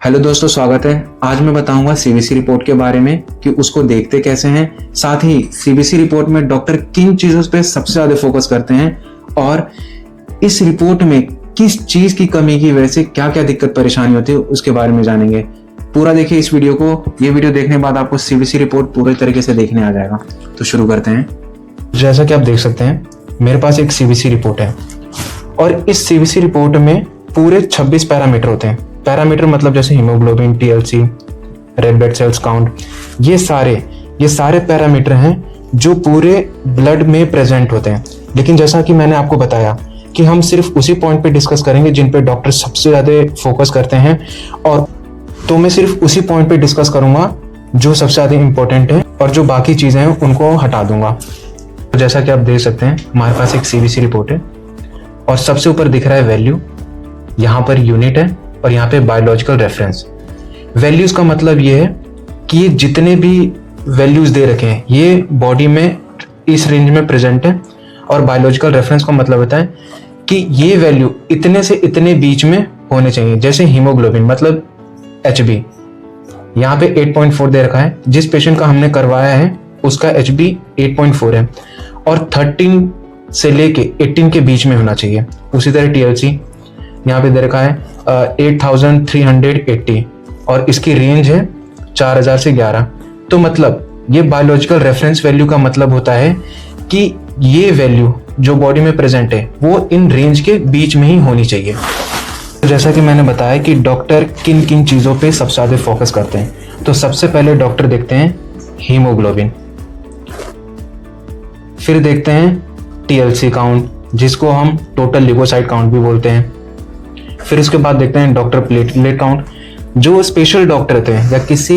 Hello दोस्तों, स्वागत है। आज मैं बताऊंगा सीबीसी रिपोर्ट के बारे में कि उसको देखते कैसे हैं, साथ ही सीबीसी रिपोर्ट में डॉक्टर किन चीज़ों पे सबसे ज़्यादा फोकस करते हैं और इस रिपोर्ट में किस चीज़ की कमी की वजह से क्या क्या दिक्कत परेशानी होती है उसके बारे में जानेंगे। पूरा देखिए इस वीडियो को। ये वीडियो देखने के बाद आपको सीबीसी रिपोर्ट पूरे तरीके से देखने आ जाएगा। तो शुरू करते हैं। जैसा कि आप देख सकते हैं मेरे पास एक सीबीसी रिपोर्ट है और इस सीबीसी रिपोर्ट में पूरे 26 पैरामीटर होते हैं। पैरामीटर मतलब जैसे haemoglobin, TLC, red blood cells count, ये सारे पैरामीटर हैं जो पूरे ब्लड में प्रेजेंट होते हैं। लेकिन जैसा कि मैंने आपको बताया कि हम सिर्फ उसी पॉइंट पे डिस्कस करेंगे जिन पे डॉक्टर सबसे ज़्यादा फोकस करते हैं, और तो मैं सिर्फ उसी पॉइंट पे डिस्कस करूंगा जो सबसे ज़्यादा इंपॉर्टेंट है और जो बाकी चीज़ें हैं उनको हटा दूंगा। तो जैसा कि आप देख सकते हैं हमारे पास एक सीबीसी रिपोर्ट है और सबसे ऊपर दिख रहा है वैल्यू, यहाँ पर यूनिट है और यहाँ पे बायोलॉजिकल रेफरेंस। वैल्यूज का मतलब ये है कि ये जितने भी वैल्यूज दे रखे हैं ये बॉडी में इस रेंज में प्रेजेंट है, और बायोलॉजिकल रेफरेंस का मतलब होता है कि ये वैल्यू इतने से इतने बीच में होने चाहिए। जैसे हीमोग्लोबिन मतलब HB, यहाँ पे 8.4 दे रखा है। जिस पेशेंट का हमने करवाया है उसका HB 8.4 है और 13 से लेके 18 के बीच में होना चाहिए। उसी तरह TLC यहाँ पे दे रखा है 8380 और इसकी रेंज है 4000 से 11। तो मतलब ये बायोलॉजिकल रेफरेंस वैल्यू का मतलब होता है कि ये वैल्यू जो बॉडी में प्रेजेंट है वो इन रेंज के बीच में ही होनी चाहिए। जैसा कि मैंने बताया कि डॉक्टर किन किन चीज़ों पे सबसे ज़्यादा फोकस करते हैं, तो सबसे पहले डॉक्टर देखते हैं हीमोग्लोबिन, फिर देखते हैं TLC काउंट जिसको हम टोटल लिपोसाइट काउंट भी बोलते हैं, फिर उसके बाद देखते हैं डॉक्टर प्लेटलेट काउंट। जो स्पेशल डॉक्टर रहते हैं या किसी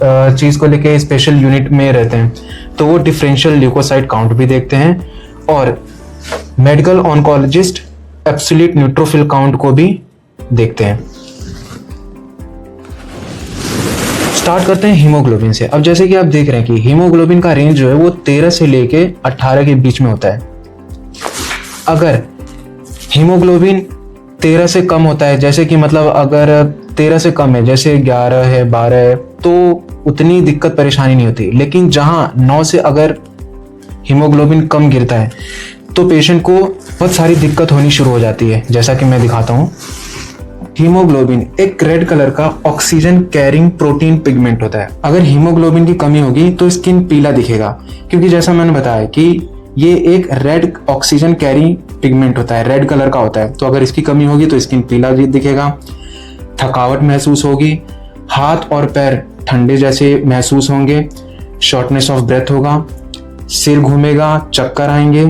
चीज़ को लेके स्पेशल यूनिट में रहते हैं तो वो डिफरेंशियल ल्यूकोसाइट काउंट भी देखते हैं, और medical oncologist absolute neutrophil count को भी देखते हैं। स्टार्ट करते हैं हीमोग्लोबिन से। अब जैसे कि आप देख रहे हैं कि हीमोग्लोबिन का रेंज जो है वो 13 से लेके 18 के बीच में होता है। अगर हीमोग्लोबिन 13 से कम होता है, जैसे कि मतलब अगर 13 से कम है, जैसे 11 है, 12 है, तो उतनी दिक्कत परेशानी नहीं होती। लेकिन जहाँ 9 से अगर हीमोग्लोबिन कम गिरता है तो पेशेंट को बहुत सारी दिक्कत होनी शुरू हो जाती है। जैसा कि मैं दिखाता हूँ, हीमोग्लोबिन एक रेड कलर का ऑक्सीजन कैरिंग प्रोटीन पिगमेंट होता है। अगर हीमोग्लोबिन की कमी होगी तो स्किन पीला दिखेगा, क्योंकि जैसा मैंने बताया कि ये एक रेड ऑक्सीजन कैरी पिगमेंट होता है, रेड कलर का होता है। तो अगर इसकी कमी होगी तो स्किन पीला दिखेगा, थकावट महसूस होगी, हाथ और पैर ठंडे जैसे महसूस होंगे, शॉर्टनेस ऑफ ब्रेथ होगा, सिर घूमेगा, चक्कर आएंगे,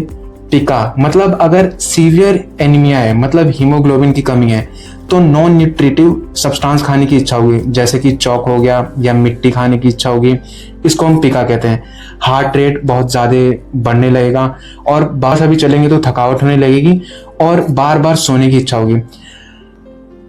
टिका मतलब अगर सीवियर एनीमिया है मतलब हीमोग्लोबिन की कमी है तो नॉन न्यूट्रिटिव सब्सटेंस खाने की इच्छा होगी, जैसे कि चौक हो गया या मिट्टी खाने की इच्छा होगी, इसको हम पिका कहते हैं। हार्ट रेट बहुत ज़्यादा बढ़ने लगेगा और बाहर भी चलेंगे तो थकावट होने लगेगी और बार बार सोने की इच्छा होगी।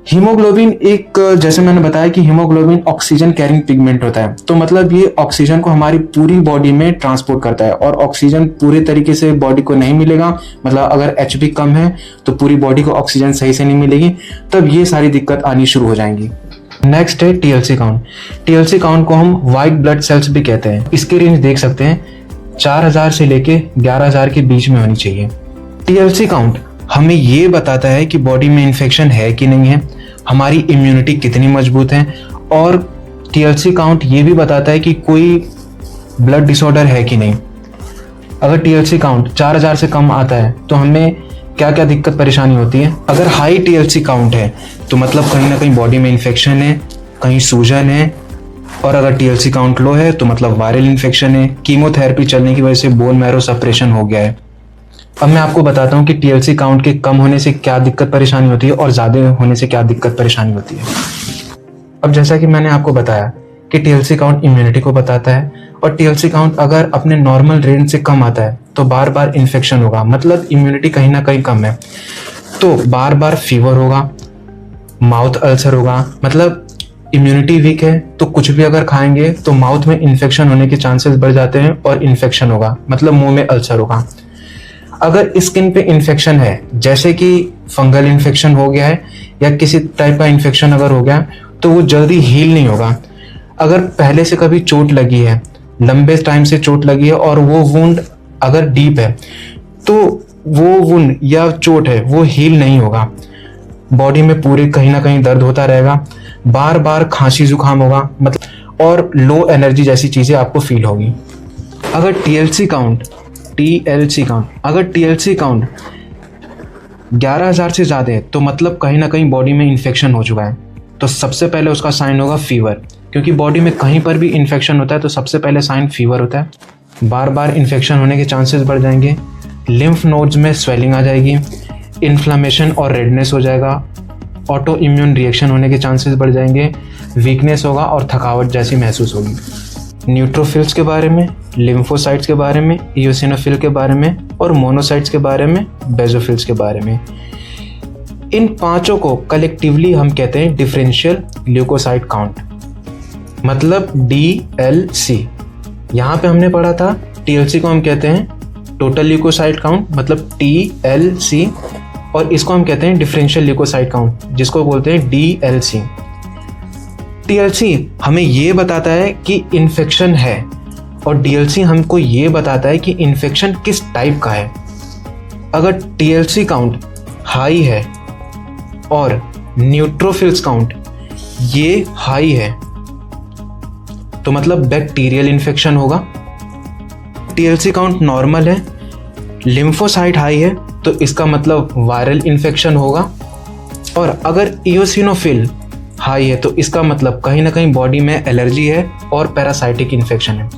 हीमोग्लोबिन एक, जैसे मैंने बताया कि हीमोग्लोबिन ऑक्सीजन कैरिंग पिगमेंट होता है, तो मतलब ये ऑक्सीजन को हमारी पूरी बॉडी में ट्रांसपोर्ट करता है, और ऑक्सीजन पूरे तरीके से बॉडी को नहीं मिलेगा। मतलब अगर HB कम है तो पूरी बॉडी को ऑक्सीजन सही से नहीं मिलेगी, तब ये सारी दिक्कत आनी शुरू हो जाएंगी। नेक्स्ट है TLC काउंट। TLC काउंट को हम व्हाइट ब्लड सेल्स भी कहते हैं। इसकी रेंज देख सकते हैं 4000 से लेके 11000 के बीच में होनी चाहिए। TLC काउंट हमें ये बताता है कि बॉडी में इन्फेक्शन है कि नहीं है, हमारी इम्यूनिटी कितनी मजबूत है, और TLC काउंट ये भी बताता है कि कोई ब्लड डिसऑर्डर है कि नहीं। अगर TLC काउंट 4000 से कम आता है तो हमें क्या क्या दिक्कत परेशानी होती है। अगर हाई TLC काउंट है तो मतलब कहीं ना कहीं बॉडी में इन्फेक्शन है, कहीं सूजन है, और अगर TLC काउंट लो है तो मतलब वायरल इन्फेक्शन है, कीमोथेरेपी चलने की वजह से बोन मैरो सप्रेशन हो गया है। अब मैं आपको बताता हूँ कि TLC काउंट के कम होने से क्या दिक्कत परेशानी होती है और ज़्यादा होने से क्या दिक्कत परेशानी होती है। अब जैसा कि मैंने आपको बताया कि TLC काउंट इम्यूनिटी को बताता है, और TLC काउंट अगर अपने नॉर्मल रेंज से कम आता है तो बार बार इन्फेक्शन होगा, मतलब इम्यूनिटी कहीं ना कहीं कम है तो बार बार फीवर होगा, माउथ अल्सर होगा, मतलब इम्यूनिटी वीक है तो कुछ भी अगर खाएंगे तो माउथ में इन्फेक्शन होने के चांसेस बढ़ जाते हैं और इन्फेक्शन होगा, मतलब मुंह में अल्सर होगा। अगर स्किन पे इन्फेक्शन है, जैसे कि फंगल इन्फेक्शन हो गया है या किसी टाइप का इन्फेक्शन अगर हो गया, तो वो जल्दी हील नहीं होगा। अगर पहले से कभी चोट लगी है, लंबे टाइम से चोट लगी है और वो वुंड अगर डीप है तो वो वुंड या चोट है वो हील नहीं होगा। बॉडी में पूरे कहीं ना कहीं दर्द होता रहेगा, बार बार खांसी जुकाम होगा, मतलब और लो एनर्जी जैसी चीज़ें आपको फील होगी। अगर TLC काउंट अगर TLC काउंट 11,000 से ज़्यादा है तो मतलब कहीं ना कहीं बॉडी में इन्फेक्शन हो चुका है। तो सबसे पहले उसका साइन होगा फीवर, क्योंकि बॉडी में कहीं पर भी इन्फेक्शन होता है तो सबसे पहले साइन फीवर होता है। बार बार इन्फेक्शन होने के चांसेस बढ़ जाएंगे, लिम्फ नोड्स में स्वेलिंग आ जाएगी, इन्फ्लामेशन और रेडनेस हो जाएगा, ऑटो इम्यून रिएक्शन होने के चांसेस बढ़ जाएंगे, वीकनेस होगा और थकावट जैसी महसूस होगी। न्यूट्रोफिल्स के बारे में, लिम्फोसाइट्स के बारे में, इयोसिनोफिल के बारे में और मोनोसाइट्स के बारे में, बेसोफिल्स के बारे में। इन पांचों को कलेक्टिवली हम कहते हैं डिफरेंशियल ल्यूकोसाइट काउंट, मतलब DLC। यहाँ पे हमने पढ़ा था TLC को हम कहते हैं टोटल ल्यूकोसाइट काउंट, मतलब TLC, और इसको हम कहते हैं डिफरेंशियल ल्यूकोसाइट काउंट, जिसको बोलते हैं DLC। TLC हमें ये बताता है कि इन्फेक्शन है और DLC हमको ये बताता है कि इन्फेक्शन किस टाइप का है। अगर TLC काउंट हाई है और न्यूट्रोफिल्स काउंट ये हाई है तो मतलब बैक्टीरियल इन्फेक्शन होगा। TLC काउंट नॉर्मल है, लिम्फोसाइट हाई है तो इसका मतलब वायरल इन्फेक्शन होगा। और अगर इयोसिनोफिल हाई है तो इसका मतलब कहीं ना कहीं बॉडी में एलर्जी है और पैरासाइटिक इन्फेक्शन है।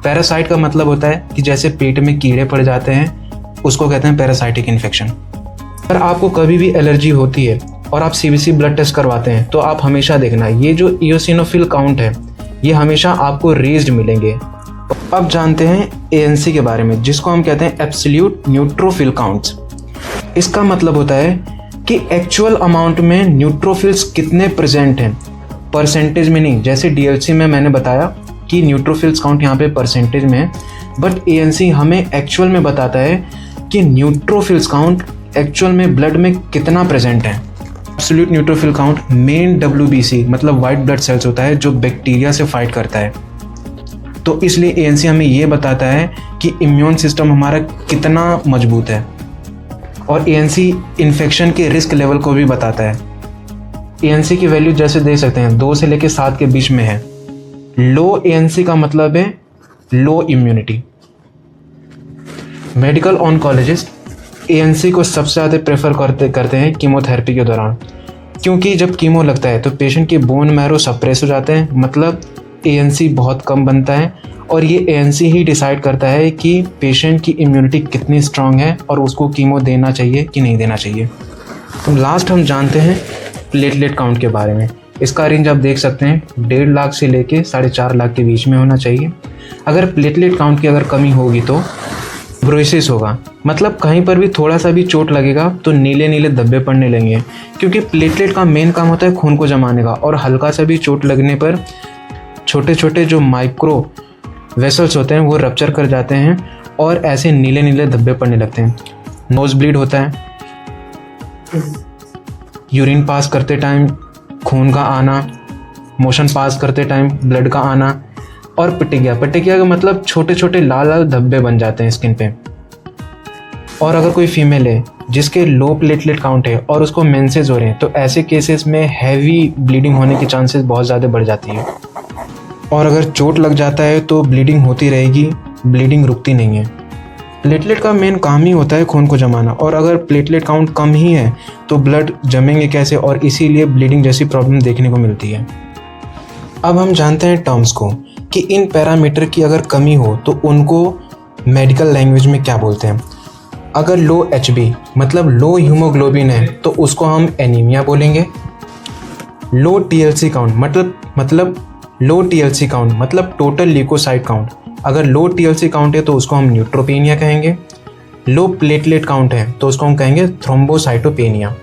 पैरासाइट का मतलब होता है कि जैसे पेट में कीड़े पड़ जाते हैं, उसको कहते हैं पैरासाइटिक इन्फेक्शन। अगर आपको कभी भी एलर्जी होती है और आप CBC ब्लड टेस्ट करवाते हैं तो आप हमेशा देखना ये जो इयोसिनोफिल काउंट है ये हमेशा आपको रेज्ड मिलेंगे। अब जानते हैं ANC के बारे में, जिसको हम कहते हैं एब्सोल्यूट न्यूट्रोफिल काउंट्स। इसका मतलब होता है कि एक्चुअल अमाउंट में न्यूट्रोफिल्स कितने प्रेजेंट हैं, परसेंटेज में नहीं। जैसे DLC में मैंने बताया कि न्यूट्रोफिल्स काउंट यहाँ पे परसेंटेज में है, बट ANC हमें एक्चुअल में बताता है कि न्यूट्रोफिल्स काउंट एक्चुअल में ब्लड में कितना प्रेजेंट है। Absolute neutrophil count main WBC मतलब वाइट ब्लड सेल्स होता है जो बैक्टीरिया से फाइट करता है। तो इसलिए ANC हमें ये बताता है कि इम्यून सिस्टम हमारा कितना मजबूत है, और ANC इन्फेक्शन के रिस्क लेवल को भी बताता है। ANC की वैल्यू जैसे देख सकते हैं 2 से लेकर 7 के बीच में है। लो ANC का मतलब है लो इम्यूनिटी। मेडिकल ऑन्कोलॉजिस्ट ANC को सबसे ज़्यादा प्रेफर करते हैं कीमोथेरेपी के दौरान, क्योंकि जब कीमो लगता है तो पेशेंट के बोन मैरो सप्रेस हो जाते हैं, मतलब ANC बहुत कम बनता है, और ये ANC ही डिसाइड करता है कि पेशेंट की इम्यूनिटी कितनी स्ट्रांग है और उसको कीमो देना चाहिए कि नहीं देना चाहिए। तो लास्ट हम जानते हैं प्लेटलेट काउंट के बारे में। इसका रेंज आप देख सकते हैं 1.5 लाख से लेके 4.5 लाख के बीच में होना चाहिए। अगर प्लेटलेट काउंट की अगर कमी होगी तो ब्रोसिस होगा, मतलब कहीं पर भी थोड़ा सा भी चोट लगेगा तो नीले नीले धब्बे पड़ने लगेंगे, क्योंकि प्लेटलेट का मेन काम होता है खून को जमाने का, और हल्का सा भी चोट लगने पर छोटे छोटे जो माइक्रो वेसल्स होते हैं वो रप्चर कर जाते हैं और ऐसे नीले नीले धब्बे पड़ने लगते हैं। नोज ब्लीड होता है, यूरिन पास करते टाइम खून का आना, मोशन पास करते टाइम ब्लड का आना, और पिटिकिया का मतलब छोटे छोटे लाल लाल धब्बे बन जाते हैं स्किन पे। और अगर कोई फीमेल है जिसके लो प्लेटलेट काउंट है और उसको मेंसेस हो रहे हैं तो ऐसे केसेस में हैवी ब्लीडिंग होने की चांसेस बहुत ज़्यादा बढ़ जाती है। और अगर चोट लग जाता है तो ब्लीडिंग होती रहेगी, ब्लीडिंग रुकती नहीं है। प्लेटलेट का मेन काम ही होता है खून को जमाना, और अगर प्लेटलेट काउंट कम ही है तो ब्लड जमेंगे कैसे, और इसीलिए ब्लीडिंग जैसी प्रॉब्लम देखने को मिलती है। अब हम जानते हैं टर्म्स को कि इन पैरामीटर की अगर कमी हो तो उनको मेडिकल लैंग्वेज में क्या बोलते हैं। अगर लो HB मतलब लो हीमोग्लोबिन है तो उसको हम एनीमिया बोलेंगे। लो TLC काउंट मतलब टोटल ल्यूकोसाइट काउंट, अगर लो TLC काउंट है तो उसको हम न्यूट्रोपेनिया कहेंगे। लो प्लेटलेट काउंट है तो उसको हम कहेंगे थ्रोम्बोसाइटोपेनिया।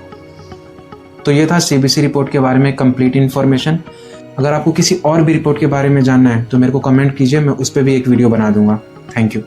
तो ये था CBC रिपोर्ट के बारे में कंप्लीट इन्फॉर्मेशन। अगर आपको किसी और भी रिपोर्ट के बारे में जानना है तो मेरे को कमेंट कीजिए, मैं उस पर भी एक वीडियो बना दूंगा। Thank you.